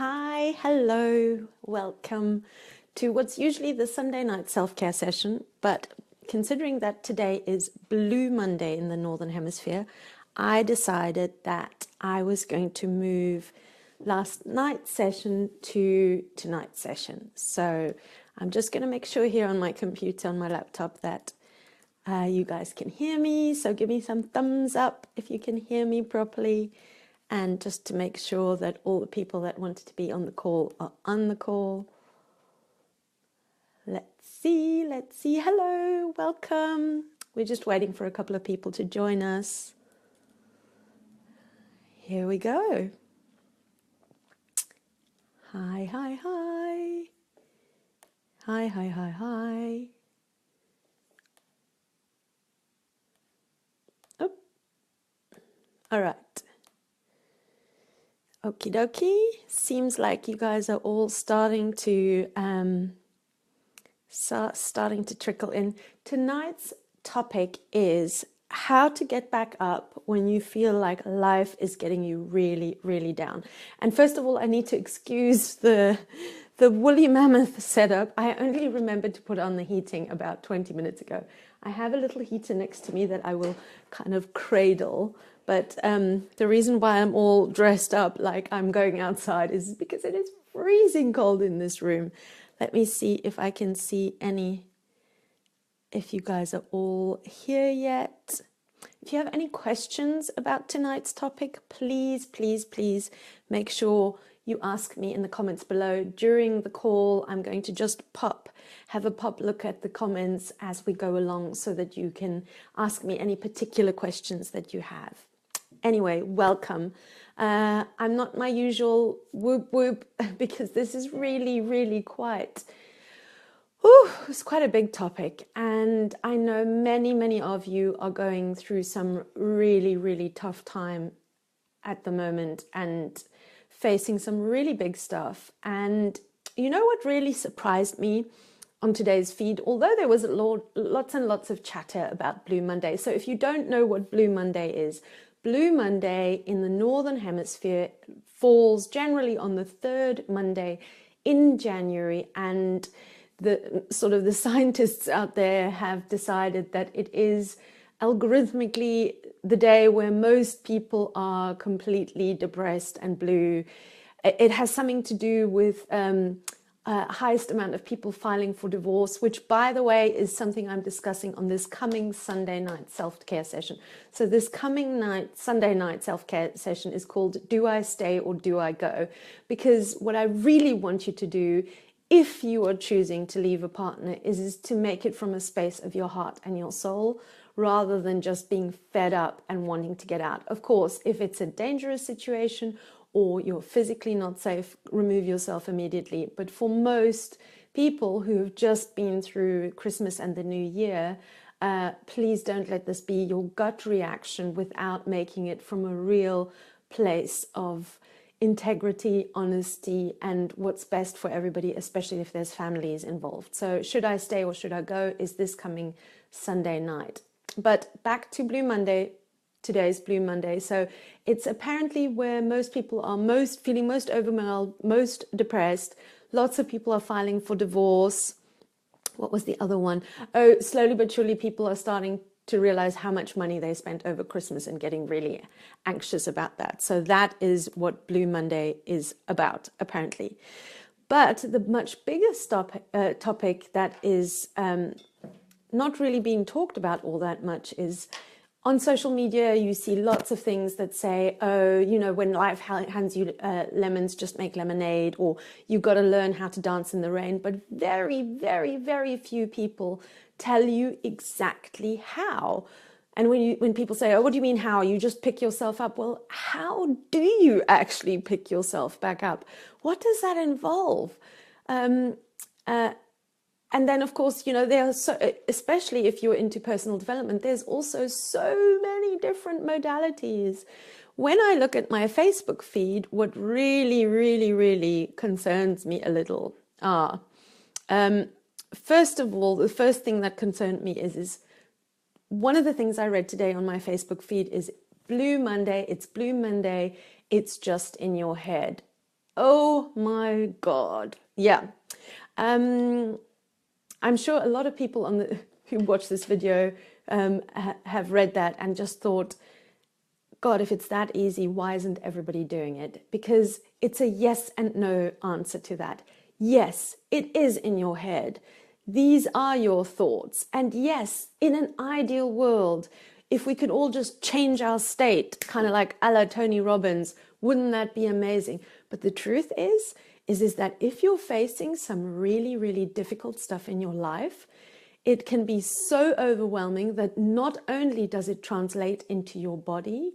Hi, hello, welcome to what's usually the Sunday night self-care session, but considering that today is Blue Monday in the Northern Hemisphere, I decided that I was going to move last night's session to tonight's session. So I'm just going to make sure here on my computer, on my laptop, that you guys can hear me. So give me some thumbs up if you can hear me properly. And just to make sure that all the people that wanted to be on the call are on the call. Let's see. Hello, welcome. We're just waiting for a couple of people to join us. Here we go. Hi. Hi. Oh, all right. Okie dokie. Seems like you guys are all starting to trickle in. Tonight's topic is how to get back up when you feel like life is getting you really, really down. And first of all, I need to excuse the woolly mammoth setup. I only remembered to put on the heating about 20 minutes ago. I have a little heater next to me that I will kind of cradle. But the reason why I'm all dressed up like I'm going outside is because it is freezing cold in this room. Let me see if I can see if you guys are all here yet. If you have any questions about tonight's topic, please make sure you ask me in the comments below. During the call, I'm going to just have a pop look at the comments as we go along so that you can ask me any particular questions that you have. Anyway, welcome. I'm not my usual whoop because this is really quite, it's quite a big topic. And I know many of you are going through some really tough time at the moment and facing some really big stuff. And you know what really surprised me on today's feed, although there was lots and lots of chatter about Blue Monday. So if you don't know what Blue Monday is, Blue Monday in the Northern Hemisphere falls generally on the third Monday in January, and the scientists out there have decided that it is algorithmically the day where most people are completely depressed and blue. It has something to do with highest amount of people filing for divorce, which, by the way, is something I'm discussing on this coming Sunday night self-care session. So this coming Sunday night self-care session is called Do I Stay or Do I Go? Because what I really want you to do, if you are choosing to leave a partner, is to make it from a space of your heart and your soul, rather than just being fed up and wanting to get out. Of course, if it's a dangerous situation or you're physically not safe, remove yourself immediately. But for most people who have just been through Christmas and the New Year, please don't let this be your gut reaction without making it from a real place of integrity, honesty, and what's best for everybody, especially if there's families involved. So should I stay or should I go is this coming Sunday night. But back to Blue Monday. Today's Blue Monday. So it's apparently where most people are feeling most overwhelmed, most depressed. Lots of people are filing for divorce. What was the other one? Oh, slowly but surely people are starting to realize how much money they spent over Christmas and getting really anxious about that. So that is what Blue Monday is about, apparently. But the much bigger topic that is not really being talked about all that much is on social media. You see lots of things that say, oh, when life hands you lemons, just make lemonade, or you've got to learn how to dance in the rain. But very few people tell you exactly how. And when people say, oh, what do you mean how? You just pick yourself up. Well, how do you actually pick yourself back up? What does that involve? And then, of course, there are especially if you're into personal development, there's also so many different modalities. When I look at my Facebook feed, what really concerns me a little are, first of all, the first thing that concerned me is one of the things I read today on my Facebook feed is Blue Monday, it's Blue Monday, it's just in your head. Oh my God. Yeah. I'm sure a lot of people who watch this video have read that and just thought, God, if it's that easy, why isn't everybody doing it? Because it's a yes and no answer to that. Yes, it is in your head. These are your thoughts. And yes, in an ideal world, if we could all just change our state, kind of like a la Tony Robbins, wouldn't that be amazing? But the truth is that if you're facing some really, really difficult stuff in your life, it can be so overwhelming that not only does it translate into your body,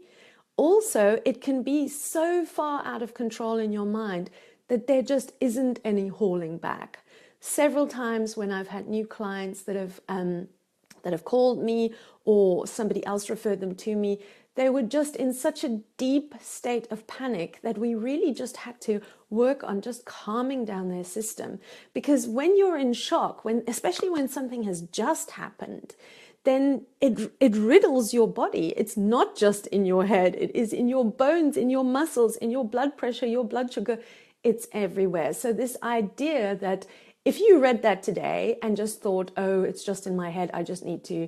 also it can be so far out of control in your mind that there just isn't any hauling back. Several times when I've had new clients that have called me or somebody else referred them to me, they were just in such a deep state of panic that we really just had to work on just calming down their system. Because when you're in shock, especially when something has just happened, then it riddles your body. It's not just in your head, it is in your bones, in your muscles, in your blood pressure, your blood sugar. It's everywhere. So this idea that if you read that today and just thought, oh, it's just in my head, I just need to,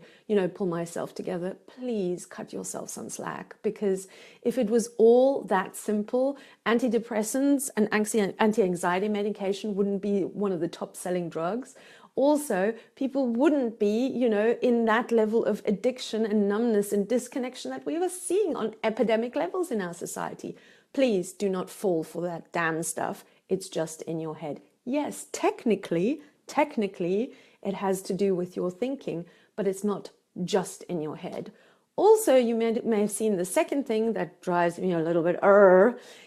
pull myself together, please cut yourself some slack. Because if it was all that simple, antidepressants and anti-anxiety medication wouldn't be one of the top selling drugs. Also, people wouldn't be, in that level of addiction and numbness and disconnection that we were seeing on epidemic levels in our society. Please do not fall for that damn stuff. It's just in your head. Yes, technically, it has to do with your thinking, but it's not just in your head. Also, you may have seen the second thing that drives me a little bit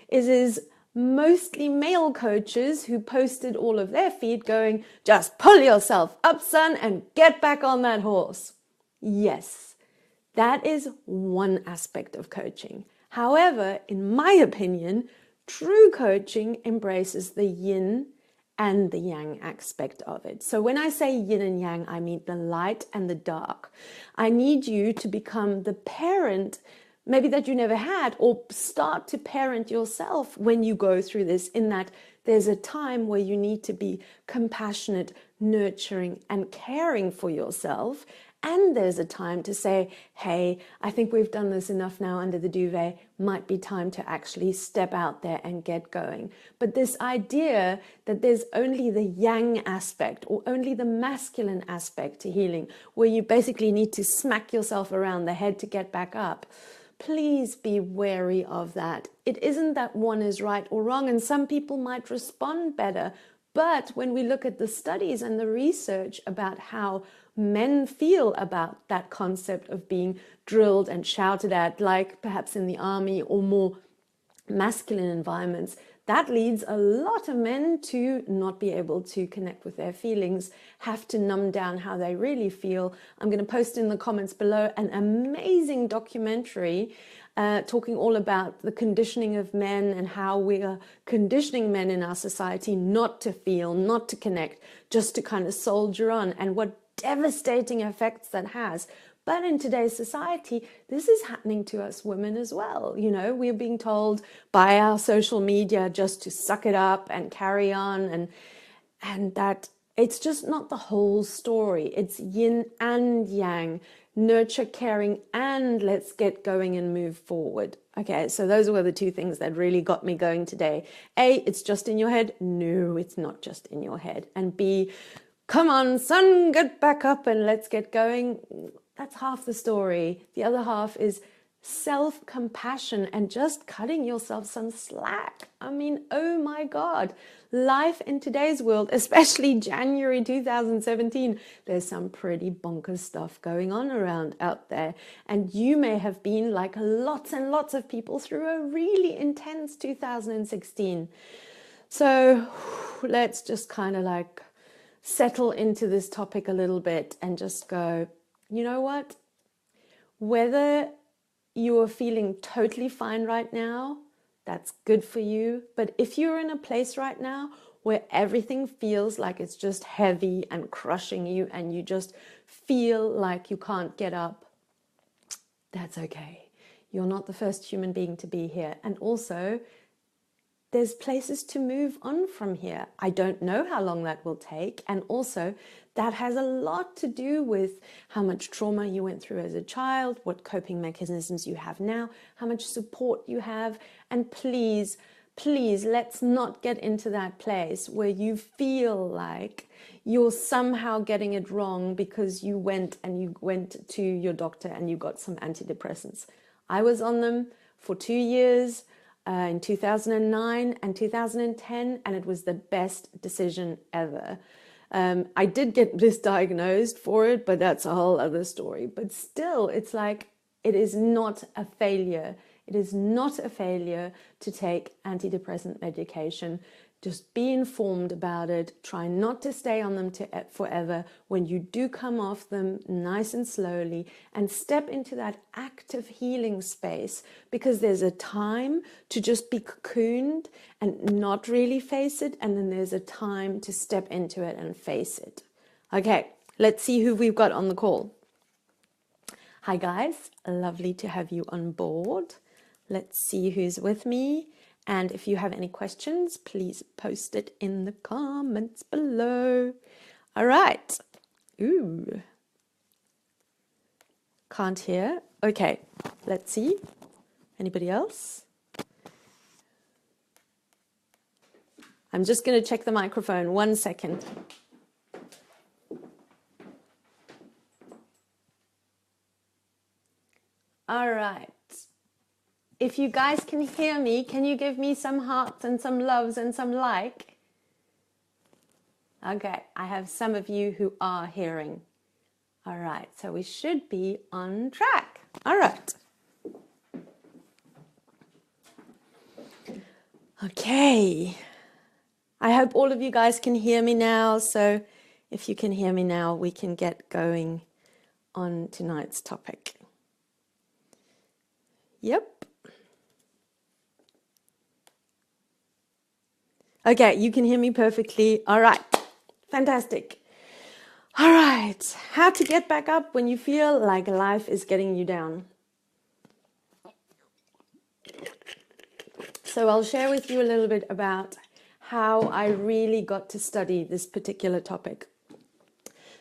is mostly male coaches who posted all of their feed going, just pull yourself up, son, and get back on that horse. Yes, that is one aspect of coaching. However, in my opinion, true coaching embraces the yin and the yang aspect of it. So when I say yin and yang, I mean the light and the dark. I need you to become the parent maybe that you never had, or start to parent yourself when you go through this, in that there's a time where you need to be compassionate, nurturing, and caring for yourself. And there's a time to say, hey, I think we've done this enough now under the duvet. Might be time to actually step out there and get going. But this idea that there's only the yang aspect or only the masculine aspect to healing, where you basically need to smack yourself around the head to get back up, please be wary of that. It isn't that one is right or wrong, and some people might respond better. But when we look at the studies and the research about how men feel about that concept of being drilled and shouted at, like perhaps in the army or more masculine environments, that leads a lot of men to not be able to connect with their feelings, have to numb down how they really feel. I'm going to post in the comments below an amazing documentary talking all about the conditioning of men and how we are conditioning men in our society not to feel, not to connect, just to kind of soldier on, and what devastating effects that has. But in today's society, this is happening to us women as well. We're being told by our social media just to suck it up and carry on, and that it's just not the whole story. It's yin and yang, nurture, caring, and let's get going and move forward. Okay, so those were the two things that really got me going today. A, it's just in your head. No, it's not just in your head. And B, come on, son, get back up and let's get going. That's half the story. The other half is self-compassion and just cutting yourself some slack. I mean, oh my God, life in today's world, especially January 2017, there's some pretty bonkers stuff going on around out there. And you may have been, like lots and lots of people, through a really intense 2016. So let's just kind of like settle into this topic a little bit and just go, you know what? Whether you are feeling totally fine right now, that's good for you. But if you're in a place right now where everything feels like it's just heavy and crushing you and you just feel like you can't get up, that's okay. You're not the first human being to be here. And also, there's places to move on from here. I don't know how long that will take. And also, that has a lot to do with how much trauma you went through as a child, what coping mechanisms you have now, how much support you have. And please, please, let's not get into that place where you feel like you're somehow getting it wrong because you went to your doctor and you got some antidepressants. I was on them for 2 years. In 2009 and 2010, and it was the best decision ever. I did get misdiagnosed for it, but that's a whole other story. But still, it's like, it is not a failure. It is not a failure to take antidepressant medication. Just be informed about it. Try not to stay on them forever. When you do come off them, nice and slowly, and step into that active healing space, because there's a time to just be cocooned and not really face it, and then there's a time to step into it and face it. Okay, let's see who we've got on the call. Hi guys, lovely to have you on board. Let's see who's with me. And if you have any questions, please post it in the comments below. All right. Ooh. Can't hear. Okay, let's see. Anybody else? I'm just going to check the microphone. 1 second. All right. If you guys can hear me, can you give me some hearts and some loves and some like? Okay, I have some of you who are hearing. All right, so we should be on track. All right. Okay. I hope all of you guys can hear me now. So if you can hear me now, we can get going on tonight's topic. Yep. Okay, you can hear me perfectly. All right, fantastic. All right, how to get back up when you feel like life is getting you down. So I'll share with you a little bit about how I really got to study this particular topic.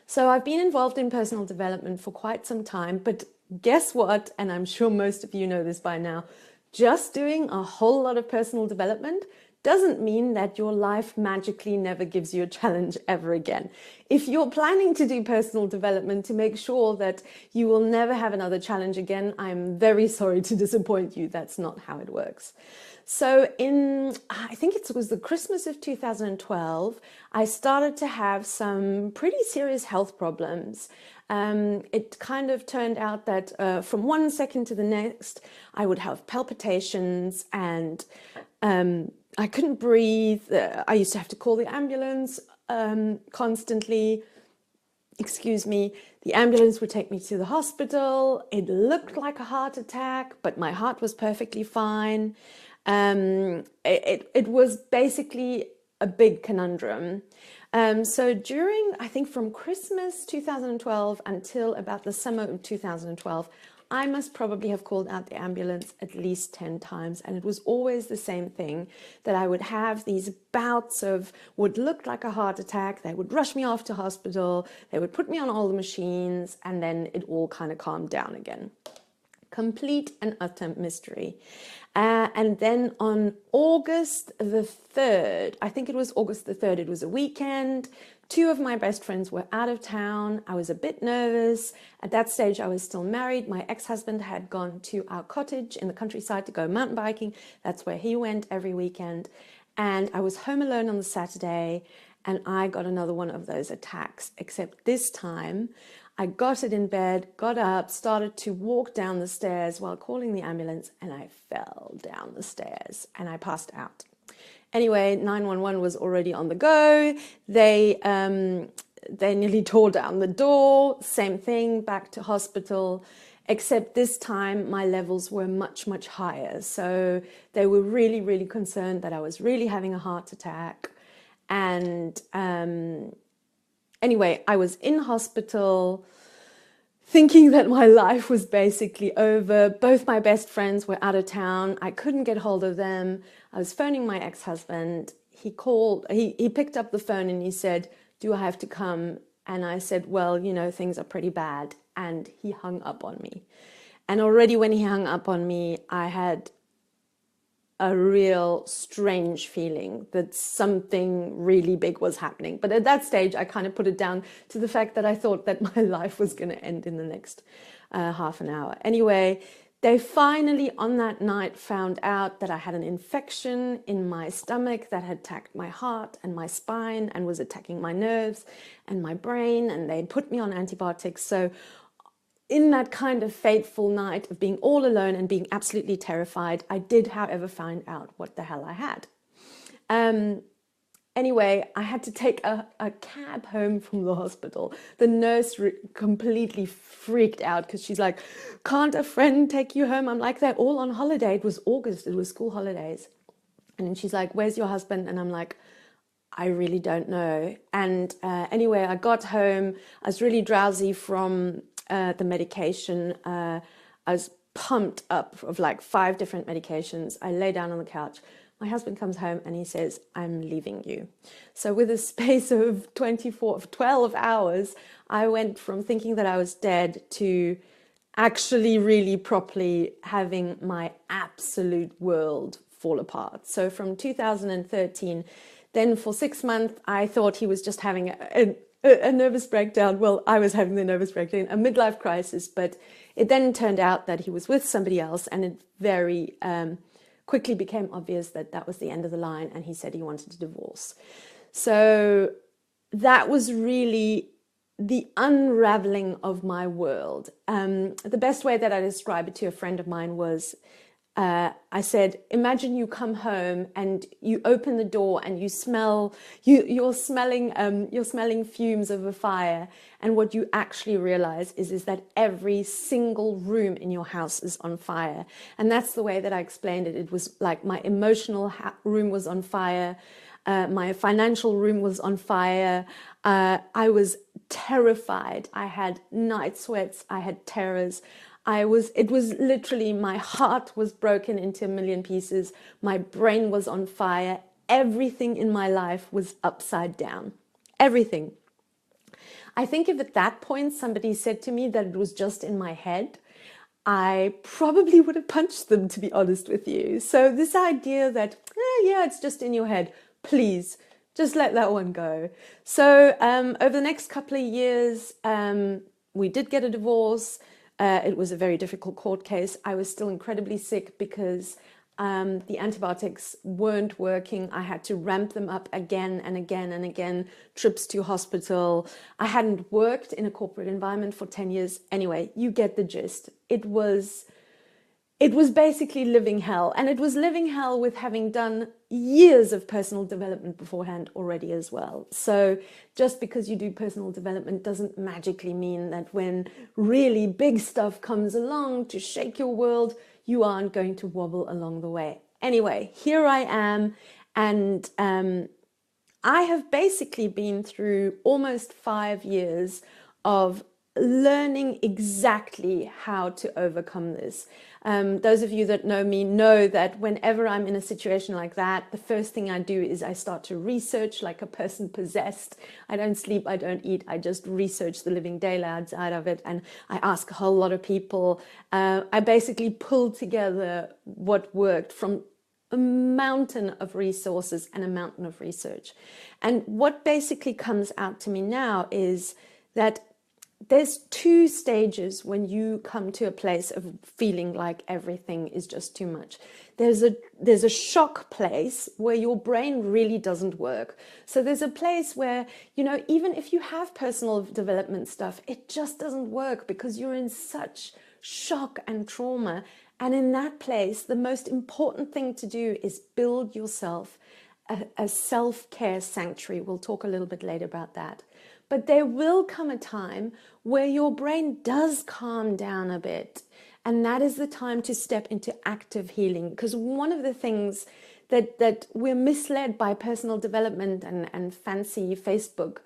So I've been involved in personal development for quite some time, but guess what? And I'm sure most of you know this by now, just doing a whole lot of personal development doesn't mean that your life magically never gives you a challenge ever again. If you're planning to do personal development to make sure that you will never have another challenge again, I'm very sorry to disappoint you. That's not how it works. So I think it was the Christmas of 2012, I started to have some pretty serious health problems. It kind of turned out that from 1 second to the next, I would have palpitations and I couldn't breathe. I used to have to call the ambulance constantly. Excuse me. The ambulance would take me to the hospital. It looked like a heart attack, but my heart was perfectly fine. It was basically a big conundrum. So during, I think from Christmas 2012 until about the summer of 2012, I must probably have called out the ambulance at least 10 times. And it was always the same thing, that I would have these bouts of what looked like a heart attack. They would rush me off to hospital. They would put me on all the machines, and then it all kind of calmed down again. Complete and utter mystery. And then on August the 3rd, I think it was August the 3rd, it was a weekend. 2 of my best friends were out of town. I was a bit nervous. At that stage, I was still married. My ex-husband had gone to our cottage in the countryside to go mountain biking. That's where he went every weekend. And I was home alone on the Saturday, and I got another one of those attacks, except this time I got it in bed, got up, started to walk down the stairs while calling the ambulance, and I fell down the stairs and I passed out. Anyway, 911 was already on the go. They nearly tore down the door. Same thing, back to hospital, except this time my levels were much, much higher. So they were really, really concerned that I was really having a heart attack. And anyway, I was in hospital thinking that my life was basically over. Both my best friends were out of town. I couldn't get hold of them. I was phoning my ex-husband. He picked up the phone and he said, "Do I have to come?" And I said, "Well, things are pretty bad." And he hung up on me. And already when he hung up on me, I had a real strange feeling that something really big was happening. But at that stage, I kind of put it down to the fact that I thought that my life was going to end in the next half an hour. Anyway, they finally on that night found out that I had an infection in my stomach that had attacked my heart and my spine and was attacking my nerves and my brain, and they put me on antibiotics. So in that kind of fateful night of being all alone and being absolutely terrified, I did, however, find out what the hell I had. Anyway, I had to take a cab home from the hospital. The nurse completely freaked out because she's like, "Can't a friend take you home?" I'm like, "They're all on holiday." It was August, it was school holidays. And then she's like, "Where's your husband?" And I'm like, "I really don't know." And anyway, I got home. I was really drowsy from the medication. I was pumped up of like 5 different medications. I lay down on the couch. My husband comes home and he says, "I'm leaving you." So with a space of 12 hours, I went from thinking that I was dead to actually really properly having my absolute world fall apart. So from 2013, then for 6 months, I thought he was just having a nervous breakdown. Well, I was having the nervous breakdown, a midlife crisis, but it then turned out that he was with somebody else, and it very quickly became obvious that that was the end of the line, and he said he wanted a divorce. So that was really the unraveling of my world. The best way that I describe it to a friend of mine was, I said, imagine you come home and you open the door and you're smelling fumes of a fire, and what you actually realize is that every single room in your house is on fire. And that's the way that I explained it. It was like my emotional room was on fire, my financial room was on fire. I was terrified. I had night sweats. I had terrors. It was literally, my heart was broken into a million pieces. My brain was on fire. Everything in my life was upside down. Everything. I think if at that point somebody said to me that it was just in my head, I probably would have punched them, to be honest with you. So this idea that, yeah, it's just in your head, please, just let that one go. So over the next couple of years, we did get a divorce. It was a very difficult court case. I was still incredibly sick because the antibiotics weren't working. I had to ramp them up again and again and again, trips to hospital. I hadn't worked in a corporate environment for 10 years. Anyway, you get the gist. It was basically living hell. And it was living hell with having done years of personal development beforehand already as well. So just because you do personal development doesn't magically mean that when really big stuff comes along to shake your world, you aren't going to wobble along the way. Anyway, here I am, and I have basically been through almost 5 years of learning exactly how to overcome this. Those of you that know me know that whenever I'm in a situation like that, the first thing I do is I start to research like a person possessed. I don't sleep, I don't eat, I just research the living daylights out of it, and I ask a whole lot of people. I basically pull together what worked from a mountain of resources and a mountain of research. And what basically comes out to me now is that there's 2 stages when you come to a place of feeling like everything is just too much. There's a shock place where your brain really doesn't work. So there's a place where, even if you have personal development stuff, it just doesn't work because you're in such shock and trauma. And in that place, the most important thing to do is build yourself a self-care sanctuary. We'll talk a little bit later about that. But there will come a time where your brain does calm down a bit, And that is the time to step into active healing. Because one of the things that we're misled by personal development and fancy Facebook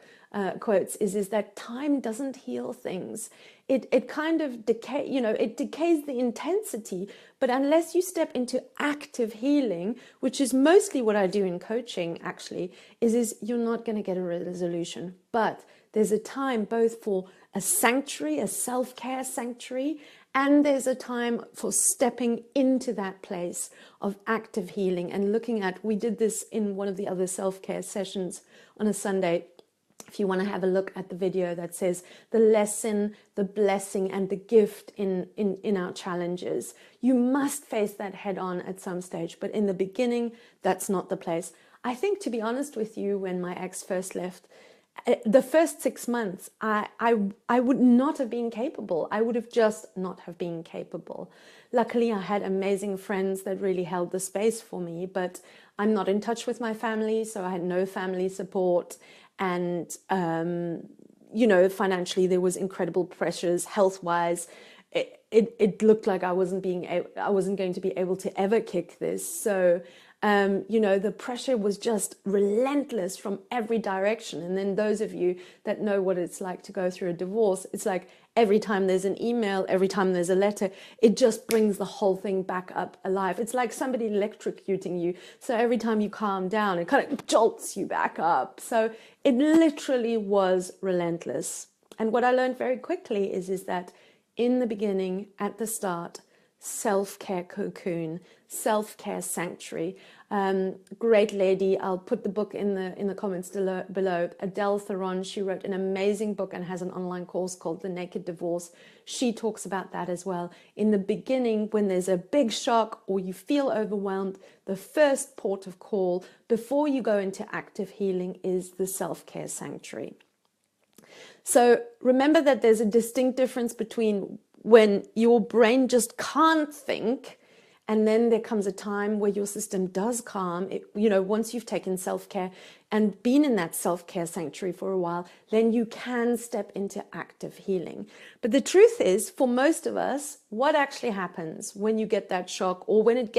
quotes is that time doesn't heal things. It kind of it decays the intensity, but unless you step into active healing, which is mostly what I do in coaching actually, is you're not going to get a resolution. But there's a time both for a sanctuary, a self-care sanctuary, and there's a time for stepping into that place of active healing and looking at, we did this in one of the other self-care sessions on a Sunday. If you want to have a look at the video that says the lesson, the blessing, and the gift in our challenges, you must face that head on at some stage. But in the beginning, that's not the place. I think, to be honest with you, when my ex first left, the first 6 months, I would not have been capable. I would have just not have been capable. Luckily, I had amazing friends that really held the space for me, but I'm not in touch with my family, so I had no family support. And, financially, there was incredible pressures. Health-wise, it looked like I wasn't going to be able to ever kick this. So, the pressure was just relentless from every direction. And then those of you that know what it's like to go through a divorce, it's like every time there's an email, every time there's a letter, it just brings the whole thing back up alive. It's like somebody electrocuting you. So every time you calm down, it kind of jolts you back up. So it literally was relentless. And what I learned very quickly is that in the beginning, at the start, self-care cocoon, self-care sanctuary. Great lady, I'll put the book in the comments below. Adele Theron, she wrote an amazing book and has an online course called The Naked Divorce. She talks about that as well. In the beginning, when there's a big shock or you feel overwhelmed, the first port of call before you go into active healing is the self-care sanctuary. So remember that there's a distinct difference between when your brain just can't think, and then there comes a time where your system does calm. Once you've taken self-care and been in that self-care sanctuary for a while, then you can step into active healing. But the truth is, for most of us, what actually happens when you get that shock, or when it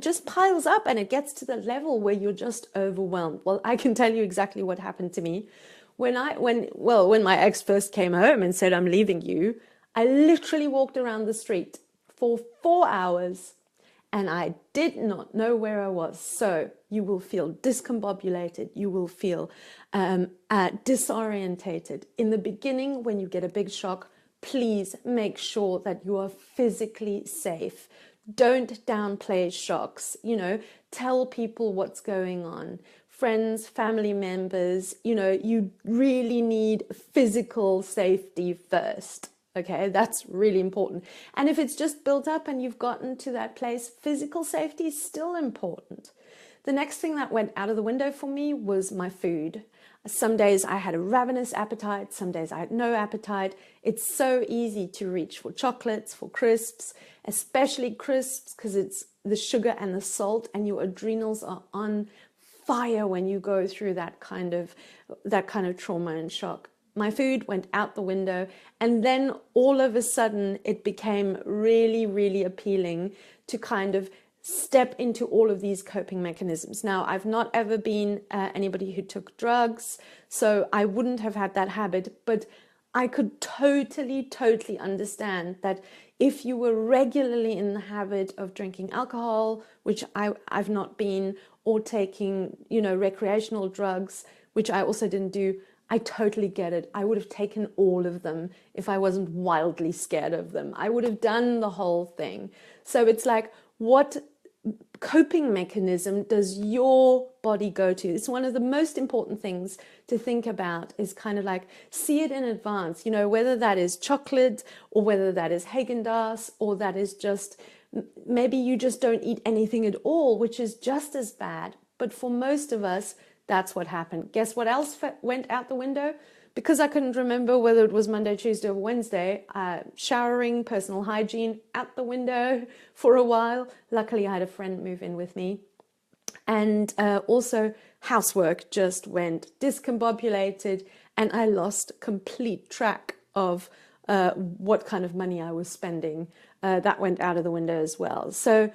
just piles up and it gets to the level where you're just overwhelmed? Well, I can tell you exactly what happened to me. When my ex first came home and said, "I'm leaving you," I literally walked around the street for 4 hours and I did not know where I was. So you will feel discombobulated. You will feel disorientated. In the beginning, when you get a big shock, please make sure that you are physically safe. Don't downplay shocks. Tell people what's going on. Friends, family members, you really need physical safety first. Okay, that's really important. And if it's just built up and you've gotten to that place, physical safety is still important. The next thing that went out of the window for me was my food. Some days I had a ravenous appetite, some days I had no appetite. It's so easy to reach for chocolates, for crisps, especially crisps, because it's the sugar and the salt, and your adrenals are on fire when you go through that kind of trauma and shock. My food went out the window, and then all of a sudden it became really, really appealing to kind of step into all of these coping mechanisms. Now, I've not ever been anybody who took drugs, so I wouldn't have had that habit, but I could totally understand that if you were regularly in the habit of drinking alcohol, which I've not been, or taking, recreational drugs, which I also didn't do, I totally get it. I would have taken all of them if I wasn't wildly scared of them. I would have done the whole thing. So it's like, what coping mechanism does your body go to? It's one of the most important things to think about, is kind of like see it in advance, whether that is chocolate, or whether that is Haagen-Dazs, or that is just, maybe you just don't eat anything at all, which is just as bad. But for most of us, that's what happened. Guess what else went out the window? Because I couldn't remember whether it was Monday, Tuesday, or Wednesday, showering, personal hygiene, out the window for a while. Luckily, I had a friend move in with me. And also housework just went discombobulated, and I lost complete track of what kind of money I was spending. That went out of the window as well. So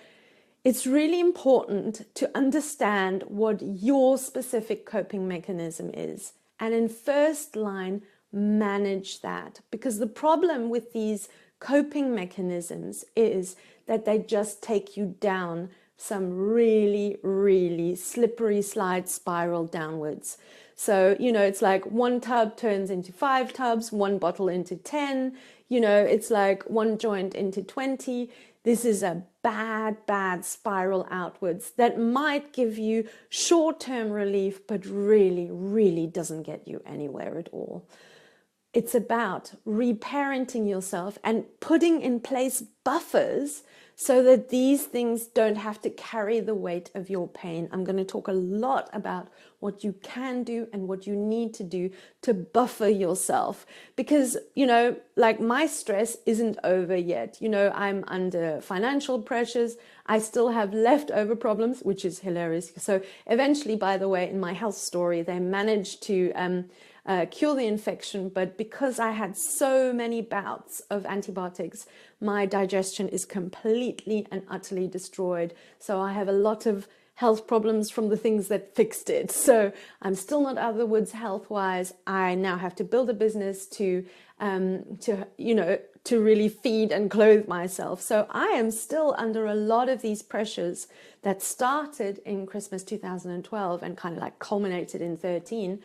it's really important to understand what your specific coping mechanism is. And in first line, manage that. Because the problem with these coping mechanisms is that they just take you down some really, really slippery slide spiral downwards. So, it's like one tub turns into 5 tubs, one bottle into 10, it's like one joint into 20. This is a bad, bad spiral outwards that might give you short-term relief, but really, really doesn't get you anywhere at all. It's about reparenting yourself and putting in place buffers so that these things don't have to carry the weight of your pain. I'm going to talk a lot about what you can do and what you need to do to buffer yourself. Because, like my stress isn't over yet. I'm under financial pressures. I still have leftover problems, which is hilarious. So eventually, by the way, in my health story, they managed to cure the infection, but because I had so many bouts of antibiotics, my digestion is completely and utterly destroyed. So I have a lot of health problems from the things that fixed it. So I'm still not out of the woods health-wise. I now have to build a business to really feed and clothe myself. So I am still under a lot of these pressures that started in Christmas 2012 and kind of like culminated in 13.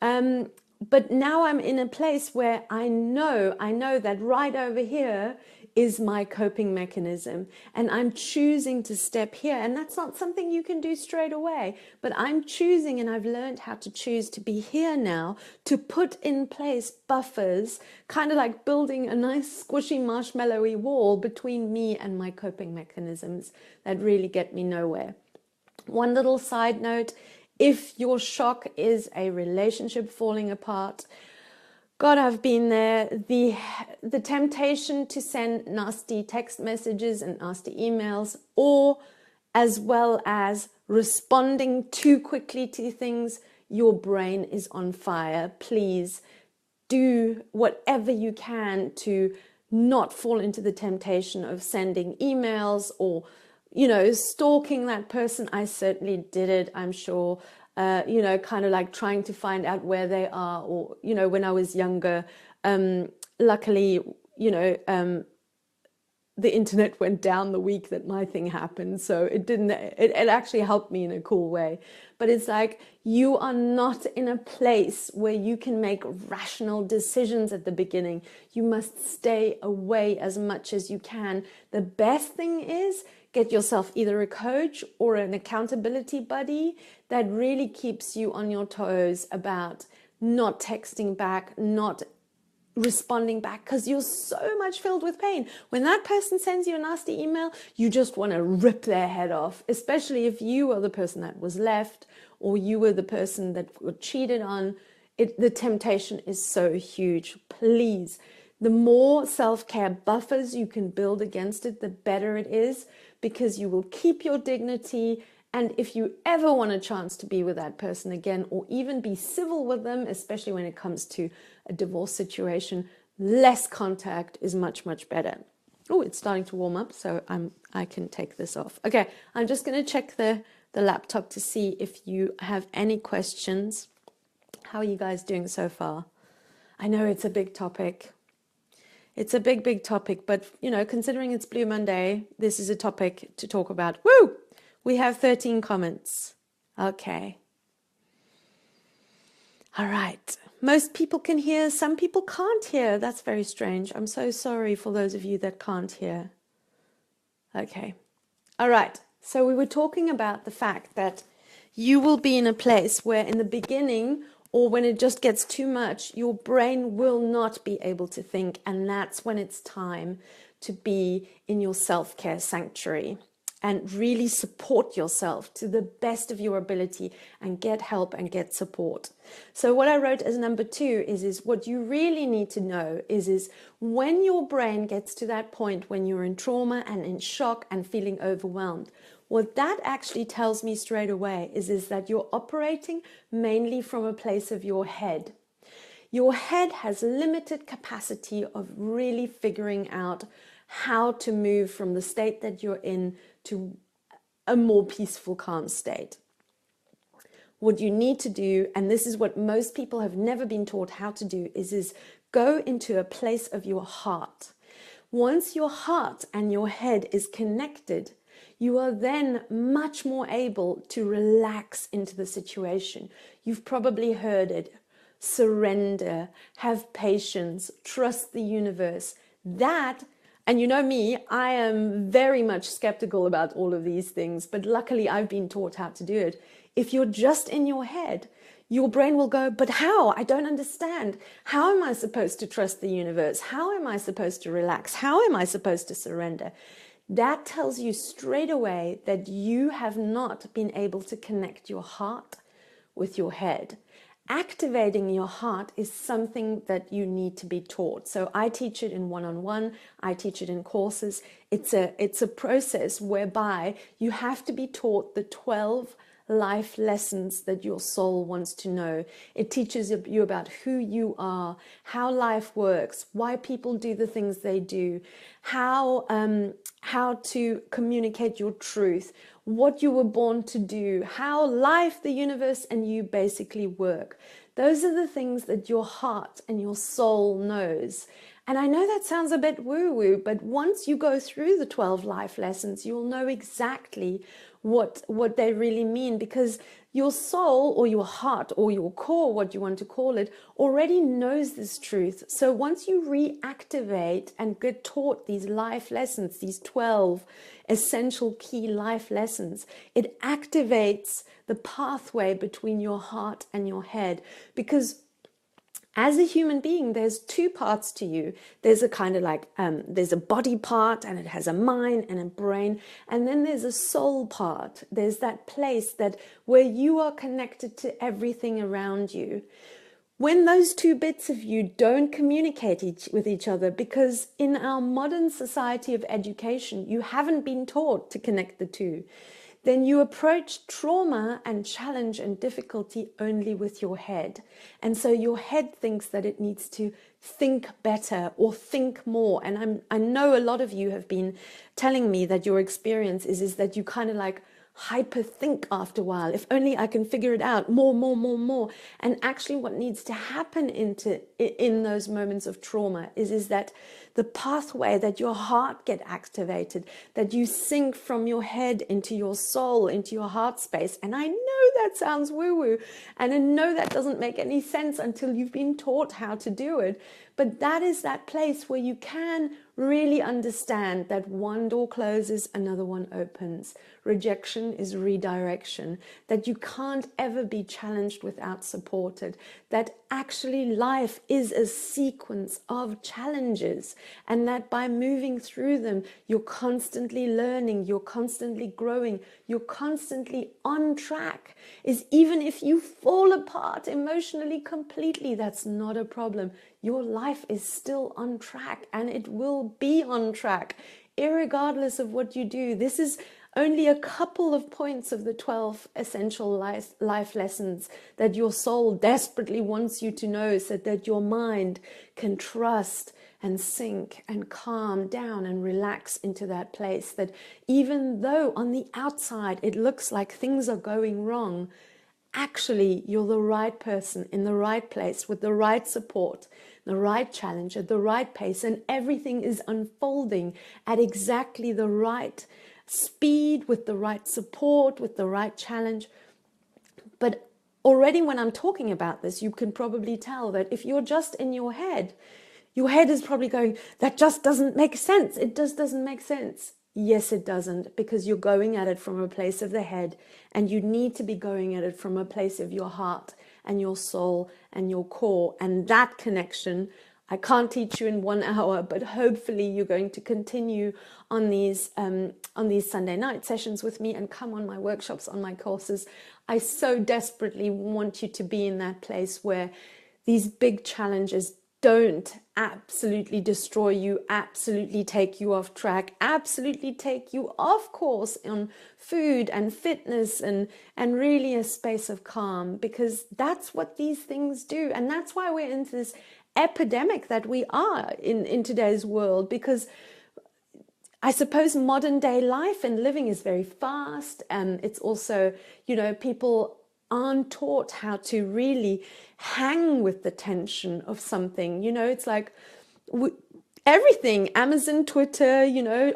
But now I'm in a place where I know that right over here is my coping mechanism, and I'm choosing to step here. And that's not something you can do straight away, but I'm choosing, and I've learned how to choose to be here now, to put in place buffers, kind of like building a nice squishy marshmallowy wall between me and my coping mechanisms that really get me nowhere. One little side note: if your shock is a relationship falling apart, God, I've been there. The temptation to send nasty text messages and nasty emails, or as well as responding too quickly to things, your brain is on fire. Please do whatever you can to not fall into the temptation of sending emails or stalking that person. I certainly did it, I'm sure. Kind of like trying to find out where they are, or, when I was younger, luckily, the internet went down the week that my thing happened. So it actually helped me in a cool way. But it's like, you are not in a place where you can make rational decisions at the beginning. You must stay away as much as you can. The best thing is, get yourself either a coach or an accountability buddy that really keeps you on your toes about not texting back, not responding back, because you're so much filled with pain. When that person sends you a nasty email, you just want to rip their head off, especially if you were the person that was left or you were the person that got cheated on. The temptation is so huge. Please, the more self-care buffers you can build against it, the better it is, because you will keep your dignity. And if you ever want a chance to be with that person again, or even be civil with them, especially when it comes to a divorce situation, less contact is much, much better. Oh, it's starting to warm up, so I can take this off. Okay, I'm just going to check the laptop to see if you have any questions. How are you guys doing so far? I know it's a big topic. It's a big, big topic, but, considering it's Blue Monday, this is a topic to talk about. Woo! We have 13 comments. Okay. All right. Most people can hear, some people can't hear. That's very strange. I'm so sorry for those of you that can't hear. Okay. All right. So we were talking about the fact that you will be in a place where in the beginning, or when it just gets too much, your brain will not be able to think. And that's when it's time to be in your self-care sanctuary and really support yourself to the best of your ability and get help and get support. So what I wrote as number 2 is what you really need to know is when your brain gets to that point when you're in trauma and in shock and feeling overwhelmed, what that actually tells me straight away is that you're operating mainly from a place of your head. Your head has limited capacity of really figuring out how to move from the state that you're in to a more peaceful, calm state. What you need to do, and this is what most people have never been taught how to do, is go into a place of your heart. Once your heart and your head is connected, you are then much more able to relax into the situation. You've probably heard it. Surrender, have patience, trust the universe. That, and you know me, I am very much skeptical about all of these things, but luckily I've been taught how to do it. If you're just in your head, your brain will go, but how? I don't understand. How am I supposed to trust the universe? How am I supposed to relax? How am I supposed to surrender? That tells you straight away that you have not been able to connect your heart with your head. Activating your heart is something that you need to be taught. So I teach it in one-on-one, I teach it in courses. It's a process whereby you have to be taught the 12 life lessons that your soul wants to know. It teaches you about who you are, how life works, why people do the things they do, how to communicate your truth, what you were born to do, how life, the universe, and you basically work. Those are the things that your heart and your soul knows. And I know that sounds a bit woo-woo, but once you go through the 12 life lessons, you'll know exactly what they really mean, because your soul or your heart or your core, what you want to call it, already knows this truth. So once you reactivate and get taught these life lessons, these 12 essential key life lessons, it activates the pathway between your heart and your head. Because as a human being, there's two parts to you. There's a kind of like, there's a body part, and it has a mind and a brain. And then there's a soul part. There's that place where you are connected to everything around you. When those two bits of you don't communicate with each other, because in our modern society of education, you haven't been taught to connect the two, then you approach trauma and challenge and difficulty only with your head. And so your head thinks that it needs to think better or think more. And I know a lot of you have been telling me that your experience is that you kind of like hyperthink after a while. If only I can figure it out, more. And actually what needs to happen in those moments of trauma is that the pathway, that your heart get activated, that you sink from your head into your soul, into your heart space. And I know that sounds woo-woo, and I know that doesn't make any sense until you've been taught how to do it. But that is that place where you can really understand that one door closes, another one opens. Rejection is redirection, that you can't ever be challenged without supported, that actually life is a sequence of challenges, and that by moving through them, you're constantly learning, you're constantly growing, you're constantly on track. Is even if you fall apart emotionally completely, that's not a problem. Your life is still on track, and it will be on track, irregardless of what you do. This is only a couple of points of the 12 essential life lessons that your soul desperately wants you to know, so that your mind can trust and sink and calm down and relax into that place, that even though on the outside it looks like things are going wrong, actually you're the right person in the right place with the right support, the right challenge at the right pace, and everything is unfolding at exactly the right speed, with the right support, with the right challenge. But already when I'm talking about this, you can probably tell that if you're just in your head is probably going, that just doesn't make sense. It just doesn't make sense. Yes, it doesn't, because you're going at it from a place of the head, and you need to be going at it from a place of your heart and your soul and your core. And that connection, I can't teach you in 1 hour, but hopefully you're going to continue on these Sunday night sessions with me, and come on my workshops, on my courses. I so desperately want you to be in that place where these big challenges don't absolutely destroy you, absolutely take you off track, absolutely take you off course on food and fitness and really a space of calm, because that's what these things do. And that's why we're into this epidemic that we are in today's world, because I suppose modern day life and living is very fast, and it's also, people aren't taught how to really hang with the tension of something. It's like everything, Amazon, Twitter,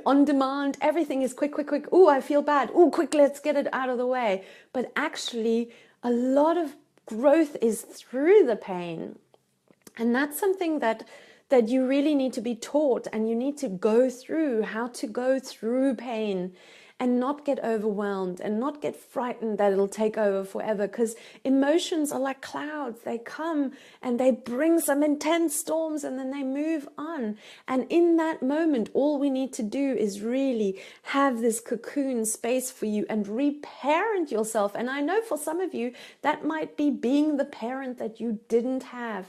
on demand, everything is quick, quick, quick. Oh, I feel bad. Oh, quick, let's get it out of the way. But actually, a lot of growth is through the pain. And that's something that you really need to be taught, and you need to go through how to go through pain and not get overwhelmed and not get frightened that it'll take over forever, because emotions are like clouds. They come and they bring some intense storms and then they move on. And in that moment, all we need to do is really have this cocoon space for you and reparent yourself. And I know for some of you, that might be being the parent that you didn't have.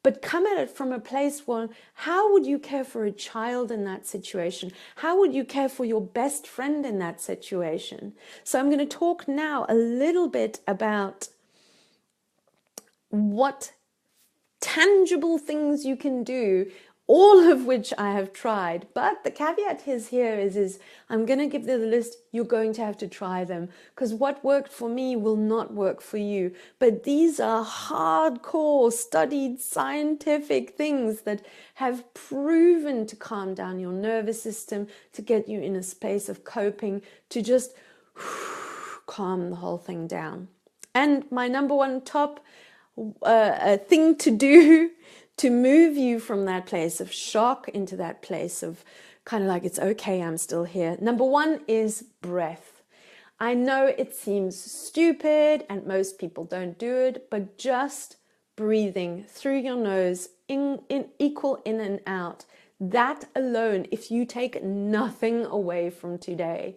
But come at it from a place where, how would you care for a child in that situation? How would you care for your best friend in that situation? So I'm going to talk now a little bit about what tangible things you can do, all of which I have tried. But the caveat is I'm going to give the list. You're going to have to try them, because what worked for me will not work for you. But these are hardcore, studied, scientific things that have proven to calm down your nervous system, to get you in a space of coping, to just calm the whole thing down. And my number one top thing to do to move you from that place of shock into that place of kind of like, it's okay, I'm still here. Number one is breath. I know it seems stupid and most people don't do it, but just breathing through your nose in equal in and out, that alone, if you take nothing away from today,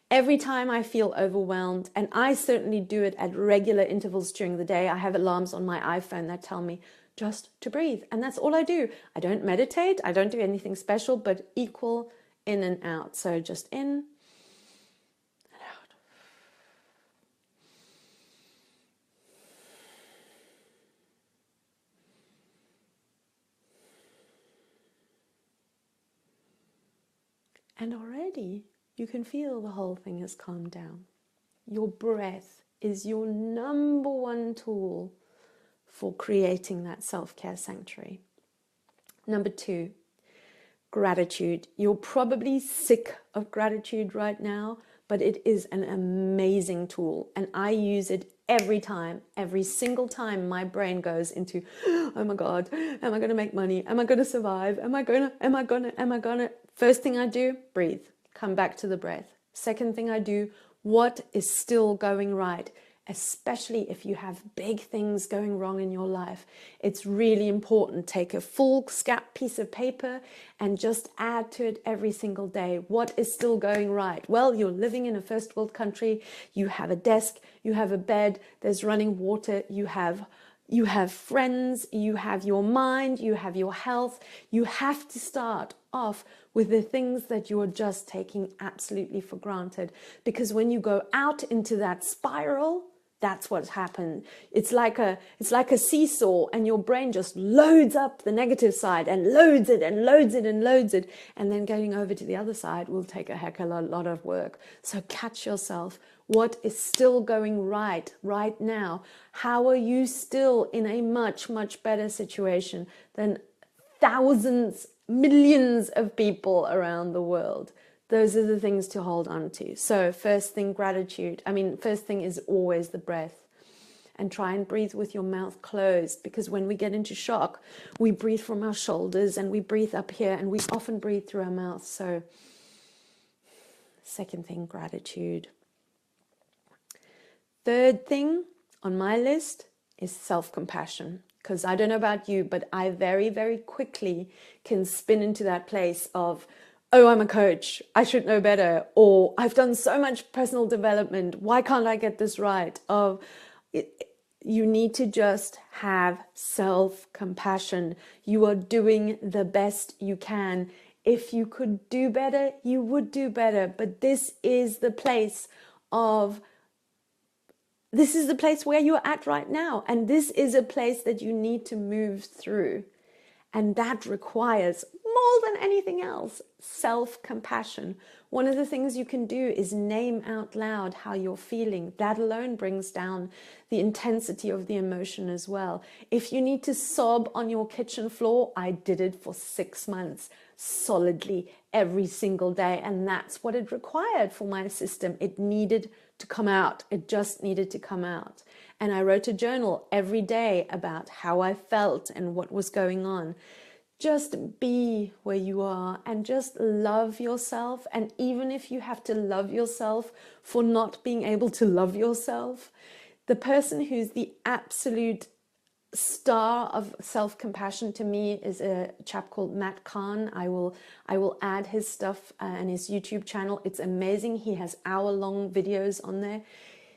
every time I feel overwhelmed, and I certainly do it at regular intervals during the day, I have alarms on my iPhone that tell me just to breathe. And that's all I do. I don't meditate. I don't do anything special, but equal in and out. So just in and out. And already you can feel the whole thing has calmed down. Your breath is your number one tool for creating that self-care sanctuary. Number two, gratitude. You're probably sick of gratitude right now, but it is an amazing tool. And I use it every time, every single time my brain goes into, oh my God, am I going to make money? Am I going to survive? Am I going to? First thing I do, breathe, come back to the breath. Second thing I do, what is still going right? Especially if you have big things going wrong in your life, it's really important. Take a full scrap piece of paper and just add to it every single day. What is still going right? Well, you're living in a first world country. You have a desk, you have a bed, there's running water, you have friends, you have your mind, you have your health. You have to start off with the things that you're just taking absolutely for granted. Because when you go out into that spiral, that's what's happened. It's like a seesaw, and your brain just loads up the negative side and loads it and loads it and loads it. And then getting over to the other side will take a heck of a lot of work. So catch yourself. What is still going right now? How are you still in a much, much better situation than thousands, millions of people around the world? Those are the things to hold on to. So first thing, gratitude. First thing is always the breath. And try and breathe with your mouth closed, because when we get into shock, we breathe from our shoulders and we breathe up here, and we often breathe through our mouth. So second thing, gratitude. Third thing on my list is self-compassion. Because I don't know about you, but I very, very quickly can spin into that place of, oh, I'm a coach, I should know better, or I've done so much personal development, why can't I get this right? You need to just have self-compassion. You are doing the best you can. If you could do better, you would do better. But this is the place where you're at right now. And this is a place that you need to move through. And that requires, more than anything else, self-compassion. One of the things you can do is name out loud how you're feeling. That alone brings down the intensity of the emotion as well. If you need to sob on your kitchen floor, I did it for 6 months solidly every single day. And that's what it required for my system. It needed to come out. It just needed to come out. And I wrote a journal every day about how I felt and what was going on. Just be where you are and just love yourself. And even if you have to love yourself for not being able to love yourself, the person who's the absolute star of self-compassion to me is a chap called Matt Kahn. I will add his stuff and his YouTube channel. It's amazing. He has hour-long videos on there.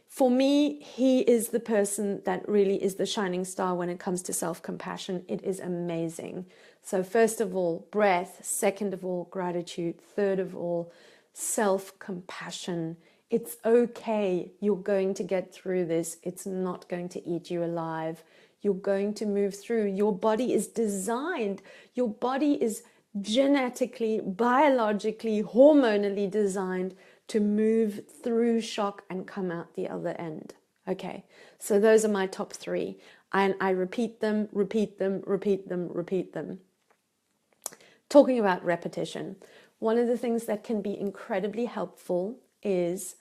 For me, he is the person that really is the shining star when it comes to self-compassion. It is amazing. So first of all, breath. Second of all, gratitude. Third of all, self-compassion. It's okay. You're going to get through this. It's not going to eat you alive. You're going to move through. Your body is designed. Your body is genetically, biologically, hormonally designed to move through shock and come out the other end. Okay, so those are my top 3. And I repeat them, repeat them, repeat them, repeat them. Talking about repetition, one of the things that can be incredibly helpful is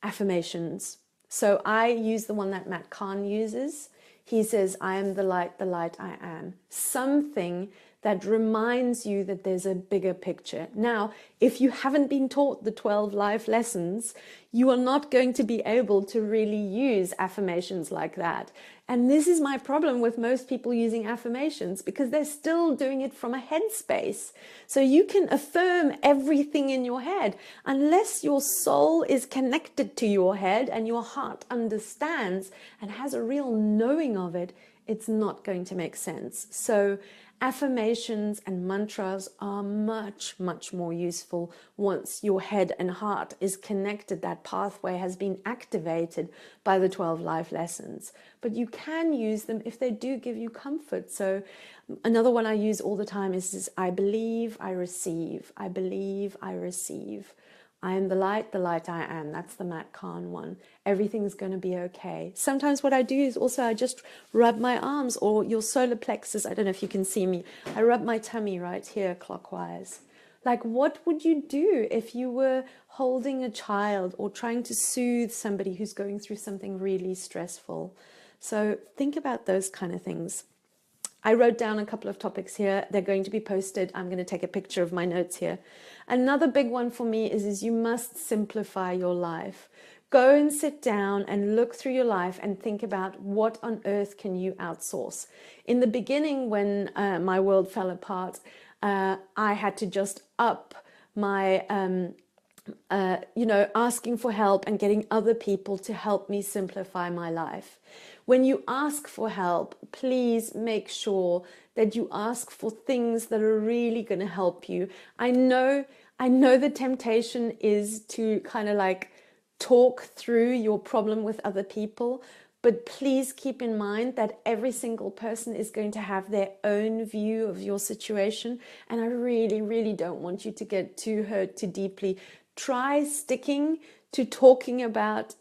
affirmations. So I use the one that Matt Kahn uses. He says, I am the light I am. Something that reminds you that there's a bigger picture. Now, if you haven't been taught the 12 life lessons, you are not going to be able to really use affirmations like that. And this is my problem with most people using affirmations, because they're still doing it from a headspace. So you can affirm everything in your head. Unless your soul is connected to your head and your heart understands and has a real knowing of it, it's not going to make sense. So affirmations and mantras are much, much more useful once your head and heart is connected. That pathway has been activated by the 12 life lessons. But you can use them if they do give you comfort. So another one I use all the time is I believe, I receive. I believe, I receive. I am the light I am. That's the Matt Kahn one. Everything's going to be okay. Sometimes what I do is also I just rub my arms or your solar plexus. I don't know if you can see me. I rub my tummy right here clockwise. Like, what would you do if you were holding a child or trying to soothe somebody who's going through something really stressful? So think about those kind of things. I wrote down a couple of topics here. They're going to be posted. I'm going to take a picture of my notes here. Another big one for me is you must simplify your life. Go and sit down and look through your life and think about what on earth can you outsource. In the beginning, when my world fell apart, I had to just up my asking for help and getting other people to help me simplify my life. When you ask for help, please make sure that you ask for things that are really going to help you. I know the temptation is to kind of like talk through your problem with other people, but please keep in mind that every single person is going to have their own view of your situation. And I really, really don't want you to get too hurt too deeply. Try sticking to talking about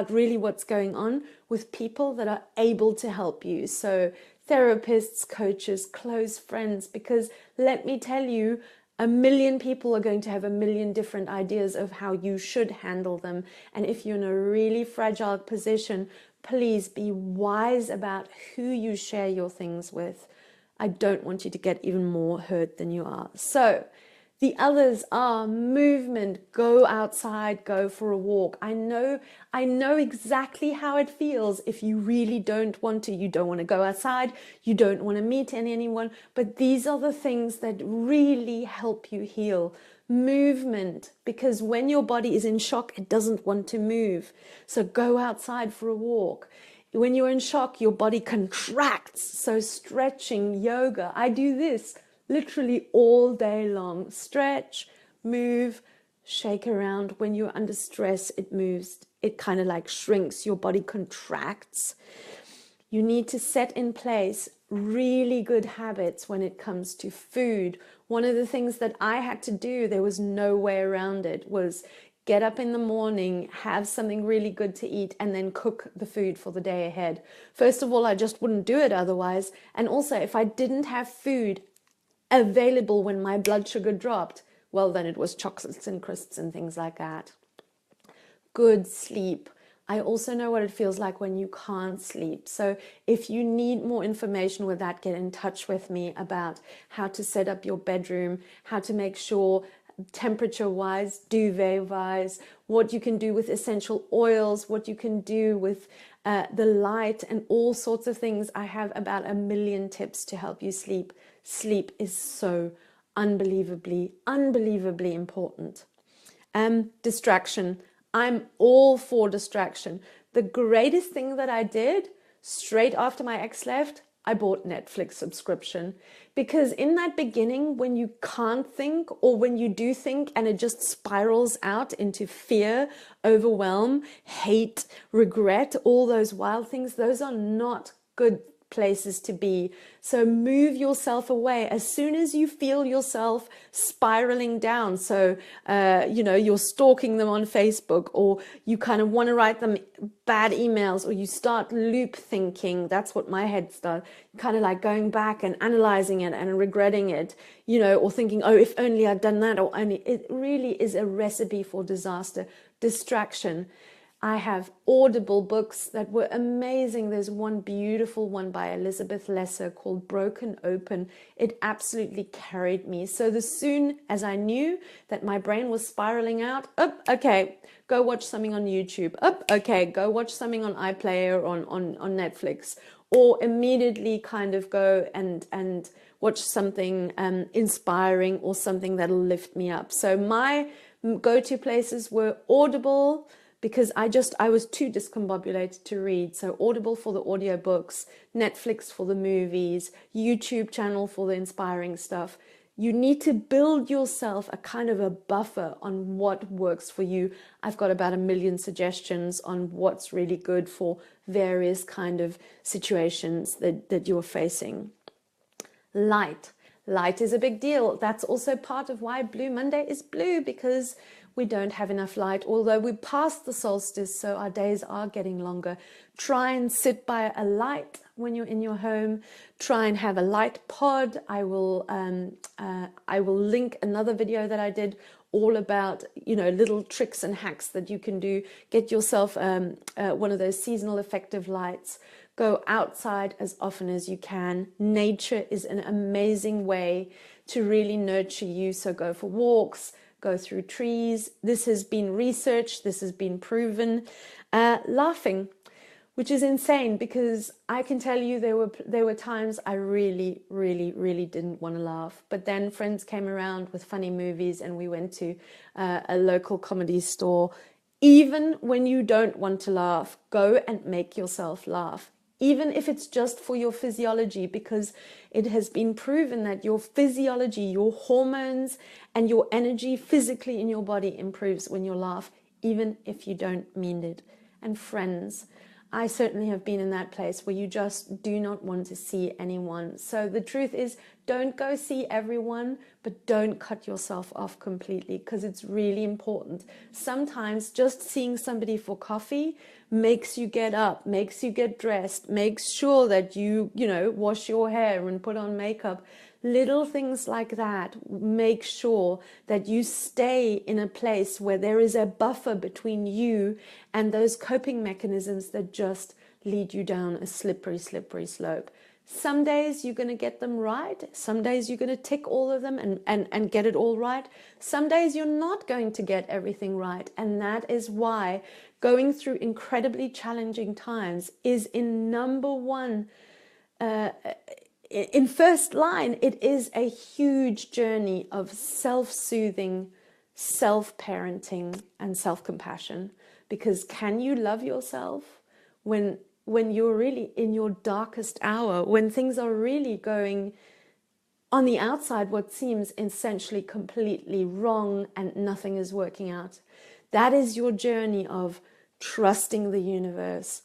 really what's going on with people that are able to help you. So therapists, coaches, close friends, because let me tell you, 1 million people are going to have 1 million different ideas of how you should handle them. And if you're in a really fragile position, please be wise about who you share your things with. I don't want you to get even more hurt than you are. So the others are movement. Go outside, go for a walk. I know exactly how it feels if you really don't want to. You don't want to go outside. You don't want to meet anyone. But these are the things that really help you heal. Movement, because when your body is in shock, it doesn't want to move. So go outside for a walk. When you're in shock, your body contracts. So stretching, yoga. I do this literally all day long. Stretch, move, shake around. When you're under stress, it moves. It kind of like shrinks. Your body contracts. You need to set in place really good habits when it comes to food. One of the things that I had to do, there was no way around it, was get up in the morning, have something really good to eat, and then cook the food for the day ahead. First of all, I just wouldn't do it otherwise. And also, if I didn't have food available when my blood sugar dropped, well, then it was chocolates and crisps and things like that. Good sleep. I also know what it feels like when you can't sleep. So if you need more information with that, get in touch with me about how to set up your bedroom, how to make sure temperature-wise, duvet-wise, what you can do with essential oils, what you can do with the light and all sorts of things. I have about 1 million tips to help you sleep. Sleep is so unbelievably important. Distraction. I'm all for distraction. The greatest thing that I did straight after my ex left, I bought Netflix subscription, because in that beginning, when you can't think, or when you do think and it just spirals out into fear, overwhelm, hate, regret, all those wild things, those are not good places to be. So move yourself away as soon as you feel yourself spiraling down. So you're stalking them on Facebook, or you kind of want to write them bad emails, or you start loop thinking. That's what my head started, kind of like going back and analyzing it and regretting it, or thinking, oh, if only I'd done that, or only. It really is a recipe for disaster. Distraction. I have Audible books that were amazing. There's one beautiful one by Elizabeth Lesser called Broken Open. It absolutely carried me. So as soon as I knew that my brain was spiraling out, okay, go watch something on YouTube. Okay, go watch something on iPlayer or on Netflix. Or immediately kind of go and watch something inspiring, or something that'll lift me up. So my go-to places were Audible, because I was too discombobulated to read. So Audible for the audiobooks, Netflix for the movies, YouTube channel for the inspiring stuff. You need to build yourself a kind of a buffer on what works for you. I've got about 1 million suggestions on what's really good for various kind of situations that you're facing. Light. Light is a big deal. That's also part of why Blue Monday is blue, because we don't have enough light, although we're past the solstice, so our days are getting longer. Try and sit by a light when you're in your home. Try and have a light pod. I will link another video that I did all about, little tricks and hacks that you can do. Get yourself one of those seasonal effective lights. Go outside as often as you can. Nature is an amazing way to really nurture you. So go for walks, go through trees. This has been researched. This has been proven. Laughing, which is insane, because I can tell you there were times I really, really, really didn't want to laugh. But then friends came around with funny movies, and we went to a local comedy store. Even when you don't want to laugh, go and make yourself laugh. Even if it's just for your physiology, because it has been proven that your physiology, your hormones and your energy physically in your body improves when you laugh, even if you don't mean it. And friends, I certainly have been in that place where you just do not want to see anyone. So the truth is, don't go see everyone, but don't cut yourself off completely, because it's really important. Sometimes just seeing somebody for coffee makes you get up, makes you get dressed, makes sure that you wash your hair and put on makeup. Little things like that make sure that you stay in a place where there is a buffer between you and those coping mechanisms that just lead you down a slippery, slippery slope. Some days you're going to get them right. Some days you're going to tick all of them and get it all right. Some days you're not going to get everything right. And that is why going through incredibly challenging times is in number one in first line, it is a huge journey of self-soothing, self-parenting, and self-compassion. Because can you love yourself when you're really in your darkest hour, when things are really going on the outside, what seems essentially completely wrong and nothing is working out? That is your journey of trusting the universe,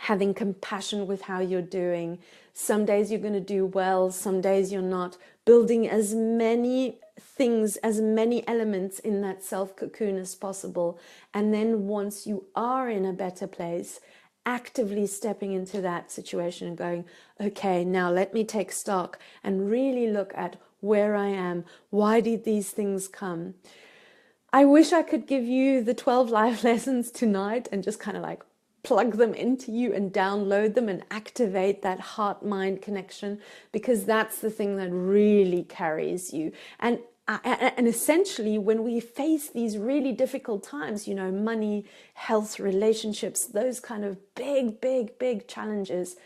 having compassion with how you're doing. Some days you're going to do well, some days you're not. Building as many things, as many elements in that self cocoon as possible. And then once you are in a better place, actively stepping into that situation and going, okay, now let me take stock and really look at where I am. Why did these things come? I wish I could give you the 12 life lessons tonight and just kind of like plug them into you and download them and activate that heart-mind connection, because that's the thing that really carries you. And essentially, when we face these really difficult times, you know, money, health, relationships, those kind of big challenges,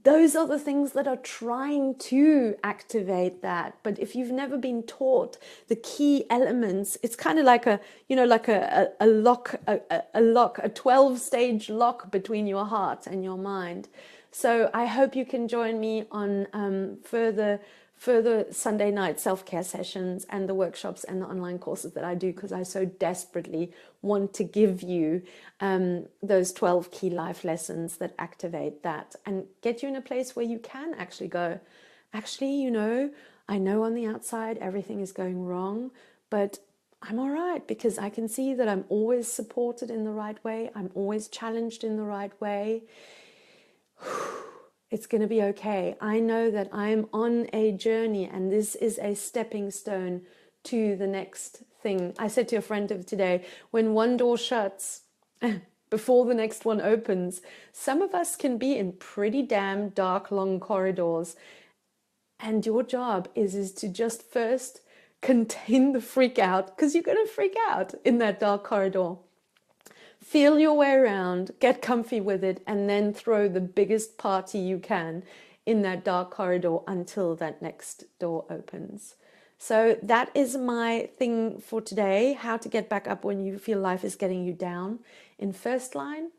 those are the things that are trying to activate that. But if you've never been taught the key elements, it's kind of like a, you know, like a lock, a 12-stage lock between your heart and your mind. So I hope you can join me on further Sunday night self-care sessions and the workshops and the online courses that I do, because I so desperately want to give you those 12 key life lessons that activate that and get you in a place where you can actually go, actually, you know, I know on the outside everything is going wrong, but I'm all right, because I can see that I'm always supported in the right way. I'm always challenged in the right way. It's going to be okay. I know that I'm on a journey, and this is a stepping stone to the next thing. I said to a friend of today, when one door shuts before the next one opens, some of us can be in pretty damn dark, long corridors. And your job is to just first contain the freak out, because you're going to freak out in that dark corridor. Feel your way around, get comfy with it, and then throw the biggest party you can in that dark corridor until that next door opens. So that is my thing for today, how to get back up when you feel life is getting you down. In first line,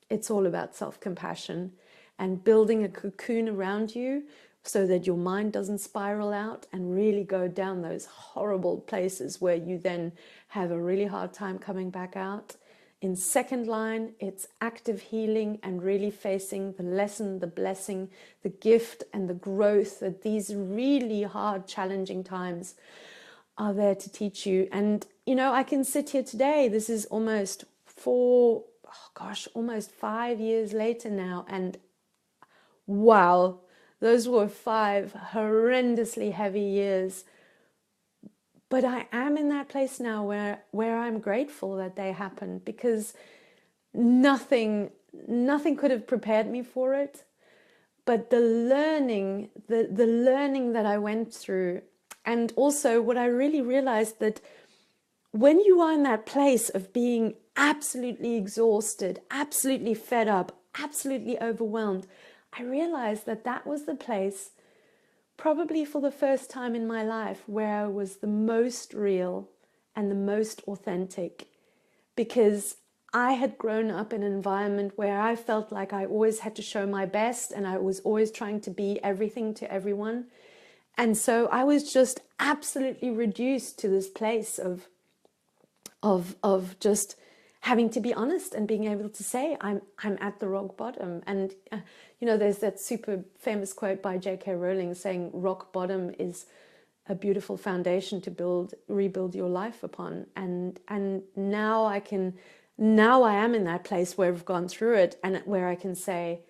it's all about self-compassion and building a cocoon around you so that your mind doesn't spiral out and really go down those horrible places where you then have a really hard time coming back out. In second line, it's active healing and really facing the lesson, the blessing, the gift and the growth that these really hard, challenging times are there to teach you. And, you know, I can sit here today, this is almost almost 5 years later now. And wow, those were 5 horrendously heavy years. But I am in that place now where I'm grateful that they happened, because nothing could have prepared me for it. But the learning that I went through, and also what I really realized, that when you are in that place of being absolutely exhausted, absolutely fed up, absolutely overwhelmed, I realized that that was the place, probably for the first time in my life, where I was the most real and the most authentic, because I had grown up in an environment where I felt like I always had to show my best and I was always trying to be everything to everyone. And so I was just absolutely reduced to this place of just having to be honest and being able to say I'm at the rock bottom. And you know, there's that super famous quote by J.K. Rowling saying rock bottom is a beautiful foundation to rebuild your life upon. And now I am in that place where I've gone through it, and where I can say,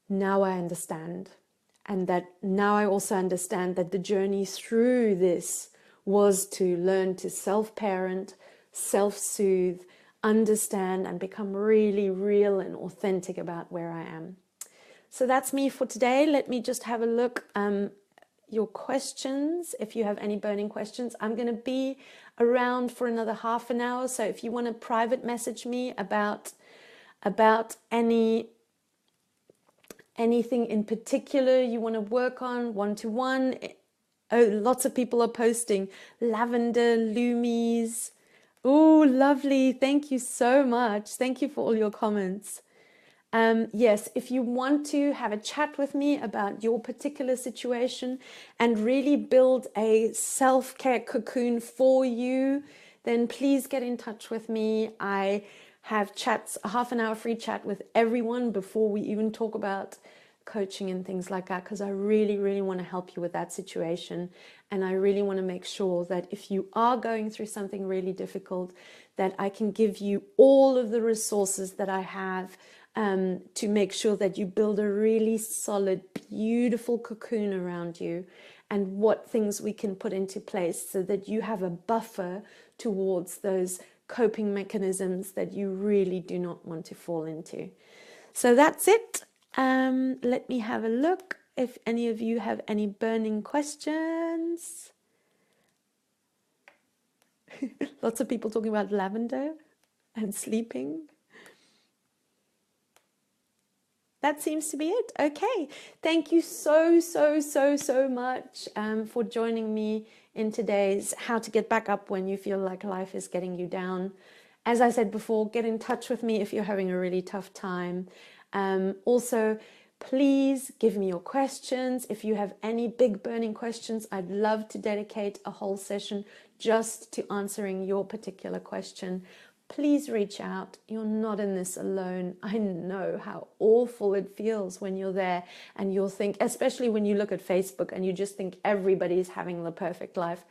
now I understand. And that now I also understand that the journey through this was to learn to self-parent, self-soothe, understand, and become really real and authentic about where I am. So that's me for today. Let me just have a look. Your questions, if you have any burning questions. I'm going to be around for another half an hour. So if you want to private message me about any anything in particular you want to work on one-to-one. Oh, lots of people are posting lavender, loomies. Oh, lovely. Thank you so much. Thank you for all your comments. Yes, if you want to have a chat with me about your particular situation and really build a self-care cocoon for you, then please get in touch with me. I have chats, a half an hour free chat with everyone before we even talk about coaching and things like that, because I really, really want to help you with that situation. And I really want to make sure that if you are going through something really difficult, that I can give you all of the resources that I have to make sure that you build a really solid, beautiful cocoon around you, and what things we can put into place so that you have a buffer towards those coping mechanisms that you really do not want to fall into. So that's it. Let me have a look if any of you have any burning questions. Lots of people talking about lavender and sleeping. That seems to be it. Okay. Thank you so much for joining me in today's How to Get Back Up When You Feel Like Life is Getting You Down. As I said before, get in touch with me if you're having a really tough time. Also, please give me your questions. If you have any big burning questions, I'd love to dedicate a whole session just to answering your particular question. Please reach out. You're not in this alone. I know how awful it feels when you're there and you'll think, especially when you look at Facebook and you just think everybody's having the perfect life.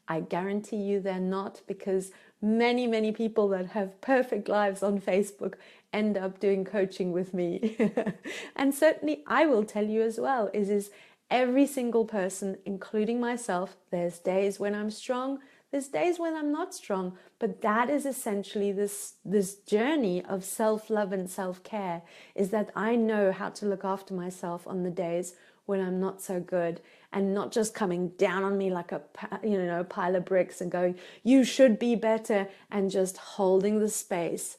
I guarantee you they're not, because many people that have perfect lives on Facebook end up doing coaching with me. And certainly I will tell you as well, is every single person, including myself, there's days when I'm strong, there's days when I'm not strong, but that is essentially this journey of self-love and self-care, is that I know how to look after myself on the days when I'm not so good, and not just coming down on me like a pile of bricks and going, you should be better, and just holding the space.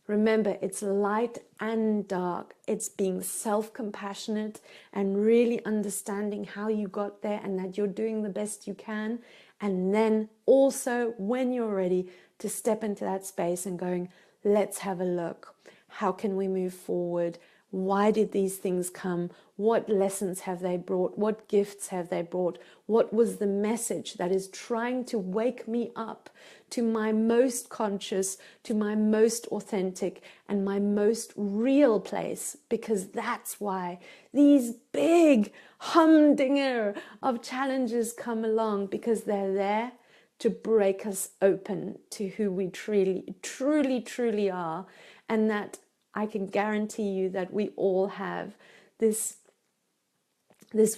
Remember, it's light and dark. It's being self-compassionate and really understanding how you got there and that you're doing the best you can. And then also, when you're ready, to step into that space and going, let's have a look. How can we move forward? Why did these things come? What lessons have they brought? What gifts have they brought? What was the message that is trying to wake me up to my most conscious, to my most authentic, and my most real place? Because that's why these big humdinger of challenges come along, because they're there to break us open to who we truly are. And that I can guarantee you that we all have this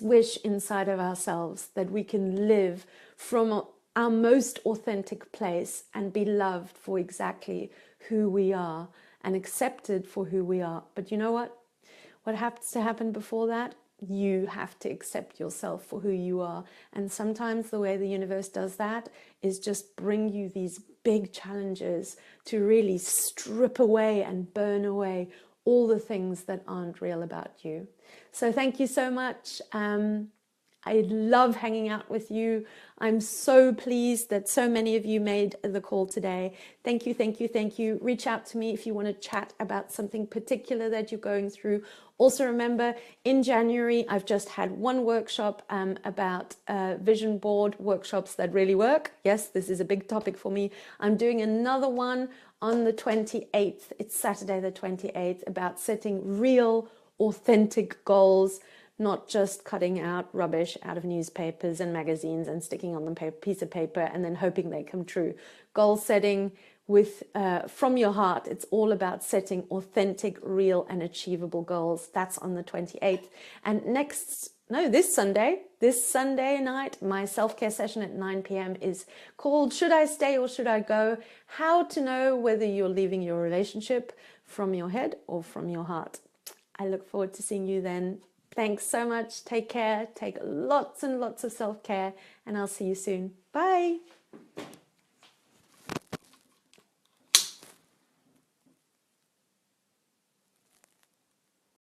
wish inside of ourselves that we can live from our most authentic place and be loved for exactly who we are and accepted for who we are. But you know what? What has to happen before that? You have to accept yourself for who you are. And sometimes the way the universe does that is just bring you these big challenges to really strip away and burn away all the things that aren't real about you. So thank you so much. I love hanging out with you. I'm so pleased that so many of you made the call today. Thank you. Reach out to me if you want to chat about something particular that you're going through. Also remember, in January, I've just had one workshop about vision board workshops that really work. Yes, this is a big topic for me. I'm doing another one on the 28th. It's Saturday the 28th, about setting real, authentic goals, not just cutting out rubbish out of newspapers and magazines and sticking on the piece of paper and then hoping they come true. Goal setting with from your heart. It's all about setting authentic, real and achievable goals. That's on the 28th. And this Sunday night, my self-care session at 9 p.m. is called Should I Stay or Should I Go? How to know whether you're leaving your relationship from your head or from your heart. I look forward to seeing you then. Thanks so much. Take care. Take lots and lots of self-care, and I'll see you soon. Bye.